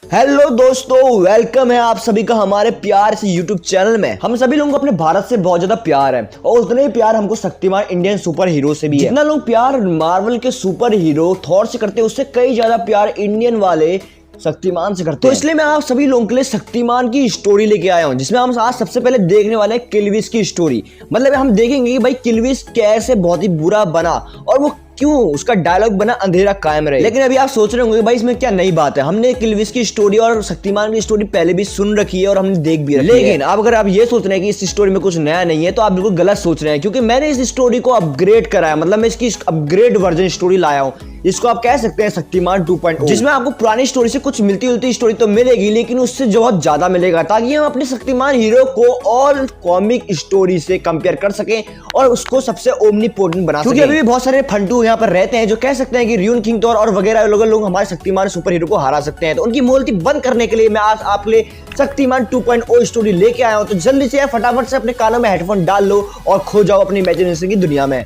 Hello दोस्तों, welcome है आप सभी का हमारे प्यार से यूट्यूब चैनल में। हम सभी लोगों को अपने भारत से बहुत ज्यादा प्यार है और उतना ही प्यार हमको शक्तिमान इंडियन सुपर हीरो से भी है। जितना लोग प्यार मार्वल के सुपर हीरो थॉर से करते हैं, उससे कई ज्यादा प्यार इंडियन वाले शक्तिमान से करते हैं। तो इसलिए मैं आप सभी लोगों के लिए शक्तिमान की स्टोरी लेके आया हूं, जिसमें हम आज सबसे पहले देखने वाले हैं किलविश की स्टोरी। मतलब हम देखेंगे कि भाई किलविश कैसे बहुत ही बुरा बना और वो क्यों उसका डायलॉग बना अंधेरा कायम रहे। लेकिन अभी आप सोच रहे होंगे भाई इसमें क्या नई बात है। हमने किलविश की स्टोरी और शक्तिमान की स्टोरी पहले भी सुन रखी है और हमने देख भी रखी है। लेकिन अब अगर आप ये सोच रहे हैं कि इस स्टोरी में कुछ नया नहीं है तो आप बिल्कुल गलत सोच रहे हैं, क्योंकि मैंने इस स्टोरी को अपग्रेड कराया। मतलब मैं इसकी अपग्रेड वर्जन स्टोरी लाया हूँ। इसको आप कह सकते हैं शक्तिमान 2.0, जिसमें आपको पुरानी स्टोरी से कुछ मिलती जुलती स्टोरी तो मिलेगी, लेकिन उससे बहुत ज्यादा मिलेगा, ताकि हम अपने शक्तिमान हीरो को और कॉमिक स्टोरी से कंपेयर कर सकें और उसको सबसे ओमनीपोटेंट बना सकें। क्योंकि अभी भी बहुत सारे फंटू यहाँ पर रहते हैं जो कह सकते हैं कि रियून किंग थॉर और वगैरह लोग हमारे शक्तिमान सुपर हीरो को हरा सकते हैं। तो उनकी मोहलती बंद करने के लिए मैं आज आपके लिए शक्तिमान 2.0 स्टोरी लेके आया हूं। तो जल्दी से फटाफट से अपने कानों में हेडफोन डाल लो और खो जाओ अपनी इमेजिनेशन की दुनिया में।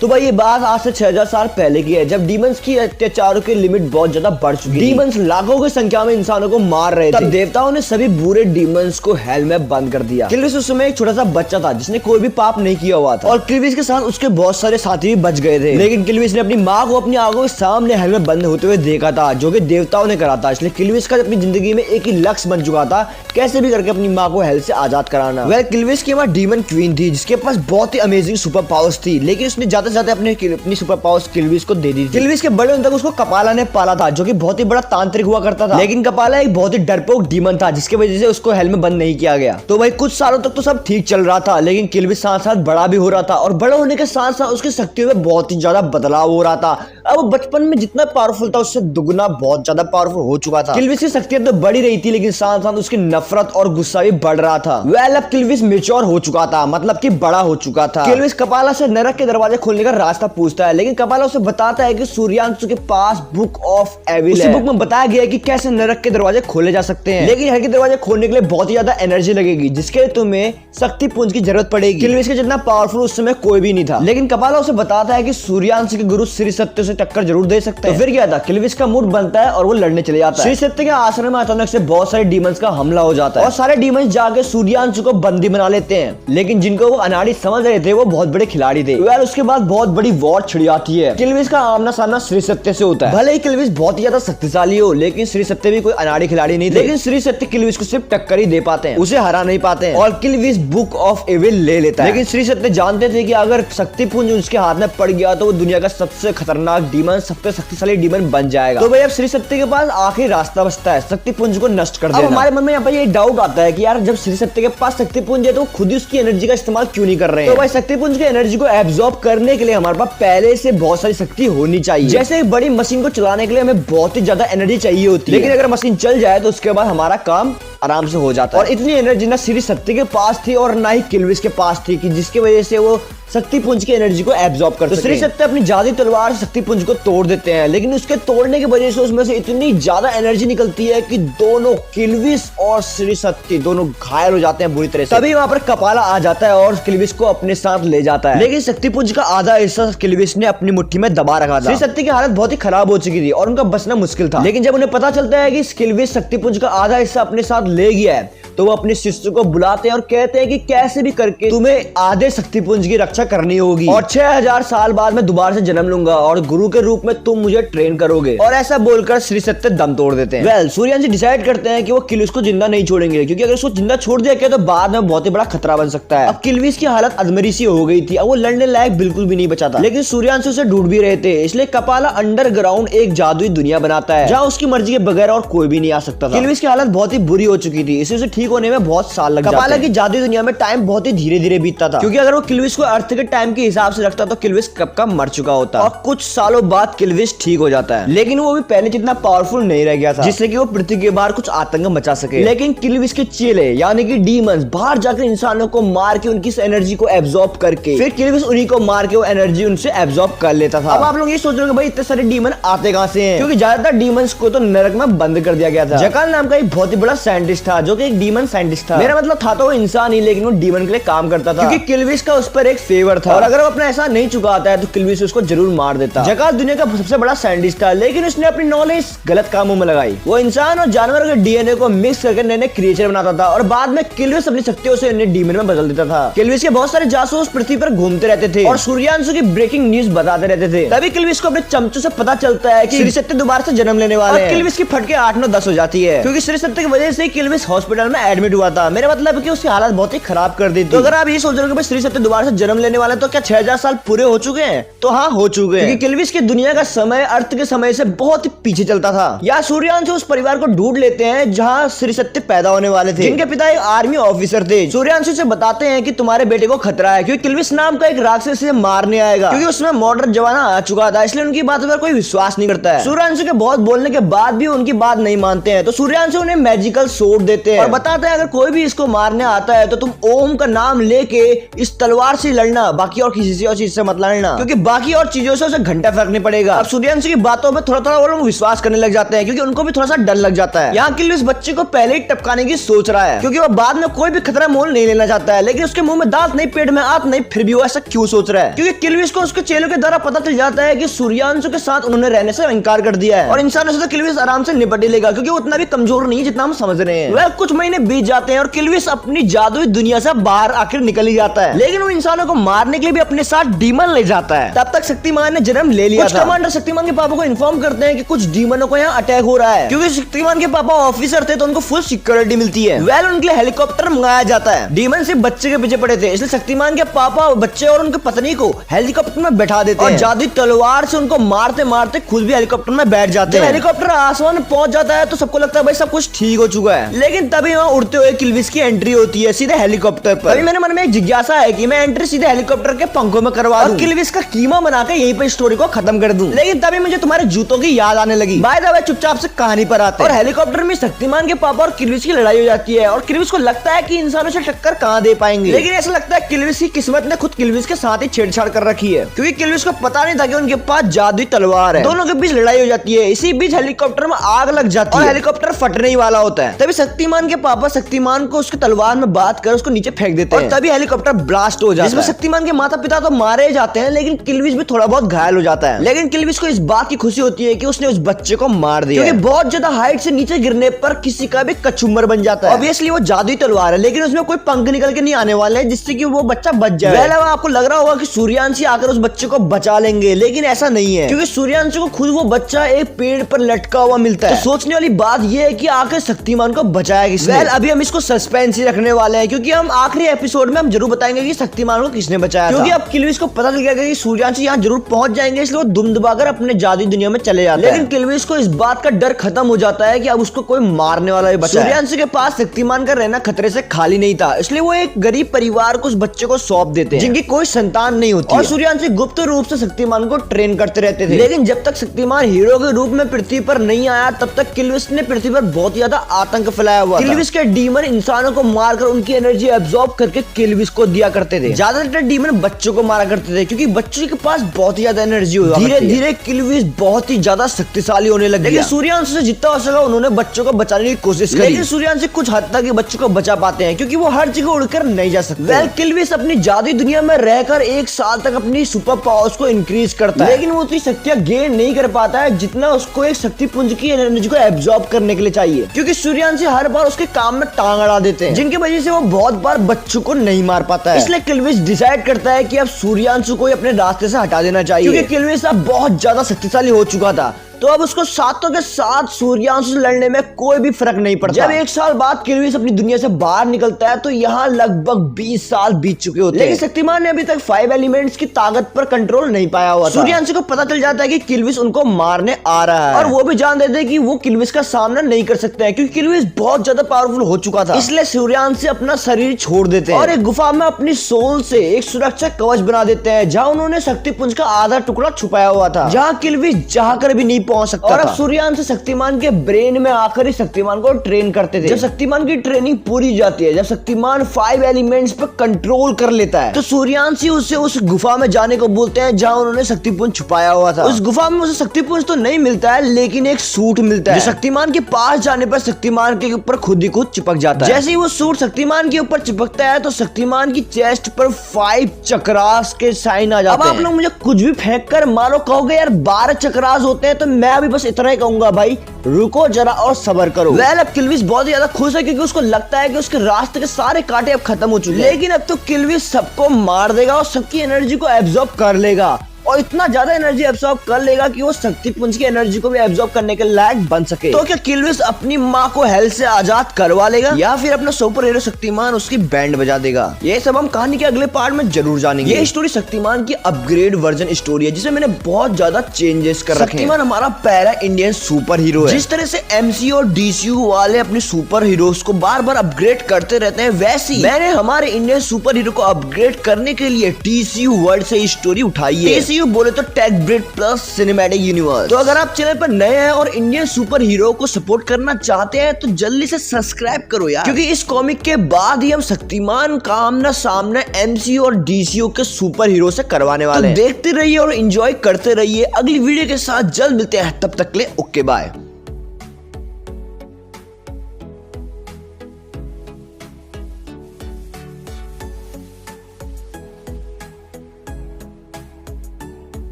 तो भाई ये बात आज से 6000 साल पहले की है, जब डीमंस की अत्याचारों की लिमिट बहुत ज्यादा बढ़ चुकी थी। डीमंस लाखों की संख्या में इंसानों को मार रहे थे। तब देवताओं ने सभी बुरे डीमंस को हेल में बंद कर दिया। किलविश उस समय एक छोटा सा बच्चा था जिसने कोई भी पाप नहीं किया हुआ था, और किलविश के साथ उसके बहुत सारे साथी भी बच गए थे। लेकिन किलविश ने अपनी माँ को अपनी आंखों के सामने हेल में बंद होते हुए देखा था, जो कि देवताओं ने करा था। इसलिए किलविश का अपनी जिंदगी में एक ही लक्ष्य बन चुका था, कैसे भी करके अपनी माँ को हेल से आजाद कराना। वह किलविश की माँ डीमन क्वीन थी, जिसके पास बहुत ही अमेजिंग सुपर पावर्स थी, लेकिन उसने ज्यादा से ज्यादा अपनी सुपर पावर्स किलविश को दे दी थी। किलविश के बड़े होने तक उसको कपाला ने पाला था, जो कि बहुत ही बड़ा तांत्रिक हुआ करता था। लेकिन कपाला एक बहुत ही डरपोक डीमन था, जिसकी वजह से उसको हेल में बंद नहीं किया गया। तो भाई कुछ सालों तक तो सब ठीक चल रहा था, लेकिन किलविश साथ साथ बड़ा भी हो रहा था, और बड़ा होने के साथ साथ उसकी शक्तियों में बहुत ही ज्यादा बदलाव हो रहा था। अब वो बचपन में जितना पावरफुल था उससे दुगना बहुत ज्यादा पावरफुल हो चुका था। किलविश की शक्तियां तो बड़ी रही थी, लेकिन साथ साथ उसकी नफरत और गुस्सा भी बढ़ रहा था। वेल अब किलविश मैच्योर हो चुका था, मतलब कि बड़ा हो चुका था। किलविश कपाला से नरक के दरवाजे खोलने का रास्ता पूछता है, लेकिन कपाला उसे बताता है कि सूर्यांशु के पास बुक ऑफ एविल है। उस बुक में बताया गया है कि कैसे नरक के दरवाजे खोले जा सकते हैं, लेकिन हर के दरवाजे खोलने के लिए बहुत ही ज्यादा एनर्जी लगेगी, जिसके लिए तुम्हें शक्ति पुंज की जरूरत पड़ेगी। किलविश के जितना पावरफुल उस समय कोई भी नहीं था, लेकिन कपाला उसे बताता है कि सूर्यांशु के गुरु श्री सत्य से टक्कर जरूर दे सकते हैं। तो फिर क्या था, किलविश का मूड बनता है और वो लड़ने चले जाता है। श्री सत्य के आश्रम में अचानक से बहुत सारे डीमंस का हमला हो जाता है, और सारे डीमंस जाके सूर्यांशु को बंदी बना लेते हैं। लेकिन जिनको वो अनाड़ी समझ रहे थे वो बहुत बड़े खिलाड़ी थे। वेल उसके बाद बहुत बड़ी वॉर छिड़ जाती है। किलविश का आमना सामना श्री सत्य से होता है। भले ही किलविश बहुत ही ज्यादा शक्तिशाली हो, लेकिन श्री सत्य भी कोई अनाड़ी खिलाड़ी नहीं थे। लेकिन श्री सत्य किलविश को सिर्फ टक्कर ही दे पाते हैं, उसे हरा नहीं पाते हैं, और किलविश बुक ऑफ एविल ले लेता है। लेकिन श्री सत्य जानते थे कि अगर शक्ति पुंज उसके हाथ में पड़ गया तो वो दुनिया का सबसे खतरनाक डीमन, सबसे शक्तिशाली डीमन बन जाएगा। तो भाई अब श्री सत्य के पास आखिरी रास्ता बचता है, शक्ति पुंज को नष्ट कर देना। अब हमारे मन में यहाँ पर ये डाउट आता है कि यार जब श्री सत्य के पास शक्ति पुंज है तो खुद ही उसकी एनर्जी का इस्तेमाल क्यों नहीं कर रहे हैं। तो भाई शक्ति पुंज की एनर्जी को एब्जॉर्ब करने के लिए हमारे पास पहले से बहुत सारी शक्ति होनी चाहिए। जैसे एक बड़ी मशीन को चलाने के लिए हमें बहुत ही ज्यादा एनर्जी चाहिए होती है, लेकिन अगर मशीन चल जाए तो उसके बाद हमारा काम आराम से हो जाता है। और इतनी एनर्जी ना श्री सत्य के पास थी और ना ही किलविश के पास थी कि जिसकी वजह से वो शक्ति पुंज की एनर्जी को एब्जॉर्ब कर सके। तो श्री सत्य अपनी जादू तलवार से शक्ति पुंज को तोड़ देते हैं, लेकिन उसके तोड़ने की वजह से उसमें से इतनी ज्यादा एनर्जी निकलती है कि दोनों किलविश और श्री सत्य दोनों घायल हो जाते हैं बुरी तरह से। तभी वहां पर कपाला आ जाता है और किलविश को अपने साथ ले जाता है, लेकिन शक्ति पुंज का आधा हिस्सा किलविश ने अपनी मुट्ठी में दबा रखा था। श्री सत्य की हालत बहुत ही खराब हो चुकी थी और उनका बचना मुश्किल था। लेकिन जब उन्हें पता चलता है कि किलविश शक्ति पुंज का आधा हिस्सा अपने साथ ले गया है, तो वो अपने शिष्य को बुलाते हैं और कहते हैं कि कैसे भी करके तुम्हें आधे शक्ति पुंज की रक्षा करनी होगी, और 6000 साल बाद मैं दोबारा से जन्म लूंगा और गुरु के रूप में तुम मुझे ट्रेन करोगे। और ऐसा बोलकर श्री सत्य दम तोड़ देते हैं। वेल सूर्यांशु डिसाइड करते हैं कि वो किलविश को जिंदा नहीं छोड़ेंगे, क्योंकि अगर उसको जिंदा छोड़ दिया गया तो बाद में बहुत ही बड़ा खतरा बन सकता है। अब किलविश की हालत अधमरी सी हो गई थी, अब वो लड़ने लायक बिल्कुल भी नहीं बचा था। लेकिन सूर्यांशु से ढूंढ भी रहे थे, इसलिए कपाला अंडरग्राउंड एक जादुई दुनिया बनाता है जहाँ उसकी मर्जी के बगैर और कोई भी नहीं आ सकता था। किलविश की हालत बहुत ही बुरी हो चुकी थी, इसे ठीक होने में बहुत साल लग जाते हैं। कपाला की जादुई दुनिया में टाइम बहुत ही धीरे धीरे बीतता था, क्योंकि अगर वो किलविश को अर्थ के टाइम के हिसाब से रखता तो किलविश कब का मर चुका होता। और कुछ सालों बाद किलविश ठीक हो जाता है, लेकिन वो भी पहले जितना पावरफुल नहीं रह गया था, जिससे कि वो पृथ्वी के बाहर कुछ आतंक मचा सके। लेकिन किलविश के चेले यानी कि डीमंस बाहर जाकर इंसानों को मार के उनकी एनर्जी को एब्जॉर्ब करके फिर किलविश उन्हीं को मार के वो एनर्जी उनसे एब्जॉर्ब कर लेता था। अब आप लोग ये सोच रहे हो भाई इतने सारे डीमन आते कहां से हैं, क्योंकि ज्यादातर डीमंस को तो नरक में बंद कर दिया गया था। जकाल नाम का एक बहुत ही बड़ा साइंटिस्ट था, जो कि एक डीमन साइंटिस्ट था। मेरा मतलब था तो वो इंसान ही, लेकिन वो डीमन के लिए काम करता था, क्योंकि किलविश का उस पर एक सेवर था और अगर वो अपना एहसान नहीं चुकाता है तो किलविस उसको जरूर मार देता। जकास दुनिया का सबसे बड़ा साइंटिस्ट था, लेकिन उसने अपनी नॉलेज गलत कामों में लगाई। वो इंसान और जानवर के डीएनए को मिक्स करके नए नए क्रिएचर बनाता था और बाद में किलविस अपनी शक्तियों से इन्हें डीमन में बदल देता था। किलविस के बहुत सारे जासूस पृथ्वी पर घूमते रहते थे और सूर्यांशु की ब्रेकिंग न्यूज बताते रहते थे। तभी किलविस को अपने चमचों से पता चलता है कि श्री सत्य दोबारा से जन्म लेने वाले हैं। किलविस की फटके 8, 9, 10 हो जाती है क्योंकि श्री सत्य की वजह से किलविस हॉस्पिटल में एडमिट हुआ था। मेरा मतलब है कि उसकी हालत बहुत ही खराब कर दी थी। तो अगर आप ये सोच रहे हो कि श्री सत्य दोबारा से जन्म लेने वाले तो क्या 6000 साल पूरे हो चुके हैं? तो हाँ, हो चुके हैं, क्योंकि किलविस की दुनिया का समय अर्थ के समय से बहुत ही पीछे चलता था। या सूर्यांशु उस परिवार को ढूंढ लेते हैं जहाँ श्री सत्य पैदा होने वाले थे, जिनके पिता एक आर्मी ऑफिसर थे। सूर्यांशु से बताते हैं कि तुम्हारे बेटे को खतरा है क्योंकि किलविस नाम का एक राक्षस से मारने आएगा, क्योंकि उसमें मॉडर्न जमाना आ चुका था, इसलिए उनकी बात पर कोई विश्वास नहीं करता है। सूर्यांशु के बहुत बोलने के बाद भी उनकी बात नहीं मानते हैं, तो सूर्यांशु उन्हें मैजिकल सोर्ड देते हैं और बताते हैं अगर कोई भी इसको मारने आता है तो तुम ओम का नाम लेके इस तलवार से लड़ना, बाकी और किसी से और चीज से मत लड़ना, क्योंकि बाकी और चीजों से उसे घंटा फर्क नहीं पड़ेगा। अब सूर्यांशु की बातों में थोड़ा थोड़ा वो लोग विश्वास करने लग जाते हैं क्योंकि उनको भी थोड़ा सा डर लग जाता है। यहाँ किलविस बच्चे को पहले ही टपकाने की सोच रहा है क्योंकि वो बाद में कोई भी खतरा मोल नहीं लेना चाहता है, लेकिन उसके मुंह में दांत नहीं, पेट में आंत नहीं, फिर भी वो ऐसा क्यों सोच रहा है? क्योंकि किलविस को उसके चेलों के द्वारा पता चल जाता है कि सूर्यांशु के साथ उन्होंने रहने से इनकार कर दिया है और इंसानों से तो किलविस आराम से निपट लेगा क्योंकि वो उतना भी कमजोर नहीं है जितना हम समझ रहे हैं। वह कुछ महीने बीत जाते हैं और किलविस अपनी जादुई दुनिया से बाहर आखिर निकल ही जाता है, लेकिन वो इंसानों को मारने के लिए भी अपने साथ डीमन ले जाता है। तब तक शक्तिमान ने जन्म ले लिया था। कमांडर शक्तिमान के पापा को इन्फॉर्म करते हैं कि कुछ डीमनों को यहाँ अटैक हो रहा है। क्योंकि शक्तिमान के पापा ऑफिसर थे तो उनको फुल सिक्योरिटी मिलती है। वेल उनके लिए हेलीकॉप्टर मंगाया जाता है। डीमन सिर्फ बच्चे के पीछे पड़े थे, इसलिए शक्तिमान के पापा बच्चे और उनके पत्नी को हेलीकॉप्टर में बैठा देते हैं और जादुई तलवार से उनको मारते मारते खुद भी हेलीकॉप्टर में बैठ जाते हैं। हेलीकॉप्टर आसमान में पहुंच जाता है तो सबको लगता है भाई सब कुछ ठीक हो चुका है, लेकिन तभी वहाँ उड़ते हुए किलविस की एंट्री होती है सीधे हेलीकॉप्टर पर। तभी मेरे मन में एक जिज्ञासा है कि मैं एंट्री सीधे हेलीकॉप्टर के पंखों में करवा दूं और किलविस का कीमा बनाकर यहीं पर स्टोरी को खत्म कर दूं, लेकिन तभी मुझे तुम्हारे जूतों की याद आने लगी। बाय द वे चुपचाप से कहानी पर आते हैं और हेलीकॉप्टर में शक्तिमान के पापा और किलविस की लड़ाई हो जाती है और किलविस को लगता है कि इंसानों से टक्कर कहां दे पाएंगे, लेकिन ऐसा लगता है किलविस की किस्मत ने खुद किलविस के साथ ही छेड़छाड़ कर रखी है क्योंकि किलविस को पता नहीं था कि उनके पास जादुई तलवार है। दोनों के बीच लड़ाई हो जाती है। इसी बीच हेलीकॉप्टर में आग लग जाती है और हेलीकॉप्टर फटने ही वाला होता है। तभी शक्तिमान के पापा शक्तिमान को उसके तलवार में बात कर उसको नीचे फेंक देते हैं और तभी हेलीकॉप्टर ब्लास्ट हो जाता है, जिसमें शक्तिमान के माता पिता तो मारे जाते हैं लेकिन किलविस भी थोड़ा बहुत घायल हो जाता है। लेकिन किलविस को इस बात की खुशी होती है कि उसने उस बच्चे को मार दिया, क्योंकि बहुत ज्यादा हाइट से नीचे गिरने पर किसी का भी कचुम्बर बन जाता है। ऑब्वियसली वो जादुई तलवार है, लेकिन उसमें कोई पंख निकल के नहीं आने वाले हैं जिससे कि वो बच्चा बच जाए। पहले आपको लग रहा होगा कि सूर्यांशु आकर उस बच्चे को बचा लेंगे, लेकिन ऐसा नहीं है क्योंकि सूर्यांशु को खुद वो बच्चा एक पेड़ पर लटका हुआ मिलता है। तो सोचने वाली बात यह है कि आखिर शक्तिमान को बचाया किसने? अभी हम इसको सस्पेंस ही रखने वाले हैं क्योंकि हम आखिरी एपिसोड में हम जरूर बताएंगे कि शक्तिमान को किसने बचाया, क्योंकि अब किलविस को पता चल गया कि सूर्यांशु यहाँ जरूर पहुंच जाएंगे, इसलिए वो दुम दबाकर अपने जादुई दुनिया में चले जाते हैं। लेकिन किलविस को इस बात का डर खत्म हो जाता है कि अब उसको कोई मारने वाला ही बचा है। सूर्यांशु के पास शक्तिमान का रहना खतरे से खाली नहीं था, इसलिए वो एक गरीब परिवार को उस बच्चे को सौंप देते हैं जिनकी कोई संतान नहीं होती और सूर्यांशु गुप्त रूप से शक्तिमान को ट्रेन करते रहते थे। लेकिन जब तक शक्तिमान हीरो के रूप में पृथ्वी पर नहीं आया तब तक किलविस ने पृथ्वी पर बहुत ज्यादा आतंक फैलाया हुआ था। किलविस के डीमन इंसानों को मारकर उनकी एनर्जी एब्जॉर्ब करके किलविस को दिया करते थे। ज्यादातर डीमन बच्चों को मारा करते थे क्योंकि बच्चों के पास बहुत ही ज्यादा एनर्जी हुआ। धीरे धीरे किलविस बहुत ही ज्यादा शक्तिशाली होने लगे, लेकिन सूर्यांशु से जितना हो सका उन्होंने बच्चों को बचाने की कोशिश करी, लेकिन सूर्यांशु कुछ हद तक बच्चों को बचा पाते हैं क्योंकि वो हर जगह उड़कर नहीं जा सकते। किलविस अपनी जादुई दुनिया में रहकर 1 साल तक अपनी सुपर पावर्स को इंक्रीज करता है, लेकिन वो उतनी शक्तियां गेन नहीं कर पाता है जितना उसको एक शक्ति पुंज की एनर्जी को एब्जॉर्ब करने के लिए चाहिए, क्योंकि सूर्यांशु हर बार उसके काम में टांग अड़ा देते हैं जिनकी वजह से वो बहुत बार बच्चों को नहीं मार पाता है। इसलिए किलविस डिसाइड करता है कि अब सूर्यांशु को अपने रास्ते से हटा देना चाहिए, क्योंकि किलविस अब बहुत ज्यादा शक्तिशाली हो चुका था। तो अब उसको सातों के साथ सूर्यांशु से लड़ने में कोई भी फर्क नहीं पड़ता। जब 1 साल बाद किलविस अपनी दुनिया से बाहर निकलता है तो यहाँ लगभग 20 साल बीत चुके होते हैं, लेकिन शक्तिमान ने अभी तक 5 एलिमेंट्स की ताकत पर कंट्रोल नहीं पाया हुआ था। सूर्यांशु को पता चल जाता है कि किलविस उनको मारने आ रहा है और वो भी जान देते हैं कि वो किलविस का सामना नहीं कर सकते हैं क्योंकि किलविस बहुत ज्यादा पावरफुल हो चुका था। इसलिए सूर्यांशु अपना शरीर छोड़ देते हैं और एक गुफा में अपनी सोल से एक सुरक्षा कवच बना देते हैं जहाँ उन्होंने शक्ति पुंज का आधा टुकड़ा छुपाया हुआ था, जहाँ किलविस चाह कर भी नहीं पहुंच सकता था। और अब सूर्यवंशी शक्तिमान के ब्रेन में आकर ही शक्तिमान को ट्रेन करते थे। जब शक्तिमान की ट्रेनिंग पूरी जाती है, जब शक्तिमान 5 एलिमेंट्स पर कंट्रोल कर लेता है, तो सूर्यवंशी उसे उस गुफा में जाने को बोलते हैं जहां उन्होंने शक्तिपुंज छुपाया हुआ था। उस गुफा में उसे शक्तिपुंज तो नहीं मिलता है, लेकिन एक सूट मिलता है जो शक्तिमान के पास जाने पर शक्तिमान के ऊपर खुद ही खुद चिपक जाता है। जैसे ही वो सूट शक्तिमान के ऊपर चिपकता है तो शक्तिमान की चेस्ट पर 5 चक्रास के साइन आ जाते हैं। अब आप लोग मुझे कुछ भी फेंक कर मारो, कहोगे यार 12 चक्रास होते हैं, तो मैं अभी बस इतना ही कहूंगा, भाई रुको जरा और सब्र करो। अब किल्विस बहुत ही ज्यादा खुश है क्योंकि उसको लगता है कि उसके रास्ते के सारे कांटे अब खत्म हो चुके हैं। लेकिन अब तो किल्विस सबको मार देगा और सबकी एनर्जी को एब्जॉर्ब कर लेगा और इतना ज्यादा एनर्जी एब्जॉर्ब कर लेगा कि वो शक्तिपुंज की एनर्जी को भी एब्जॉर्ब करने के लायक बन सके। तो क्या किल्विस अपनी माँ को हेल से आजाद करवा लेगा या फिर अपना सुपर हीरो शक्तिमान उसकी बैंड बजा देगा? ये सब हम कहानी के अगले पार्ट में जरूर जानेंगे। ये स्टोरी शक्तिमान की अपग्रेड वर्जन स्टोरी है जिसे मैंने बहुत ज्यादा चेंजेस कर रखे हैं। शक्तिमान हमारा पहला इंडियन सुपर हीरो है। जिस तरह से एमसीयू और डीसीयू वाले अपने सुपर हीरोज को बार बार अपग्रेड करते रहते हैं, वैसी मैंने हमारे इंडियन सुपर हीरो को अपग्रेड करने के लिए टीसीयू वर्ल्ड से स्टोरी उठाई है। बोले तो tech breed plus cinematic universe. तो अगर आप चैनल पर नए हैं और इंडियन सुपर हीरो को सपोर्ट करना चाहते हैं तो जल्दी से सब्सक्राइब करो यार, क्योंकि इस कॉमिक के बाद ही हम शक्तिमान का आमना सामना एमसीयू और डीसीयू के सुपर हीरो से करवाने वाले हैं। देखते रहिए और एंजॉय करते रहिए। अगली वीडियो के साथ जल्द मिलते हैं, तब तक के लिए ओके बाय।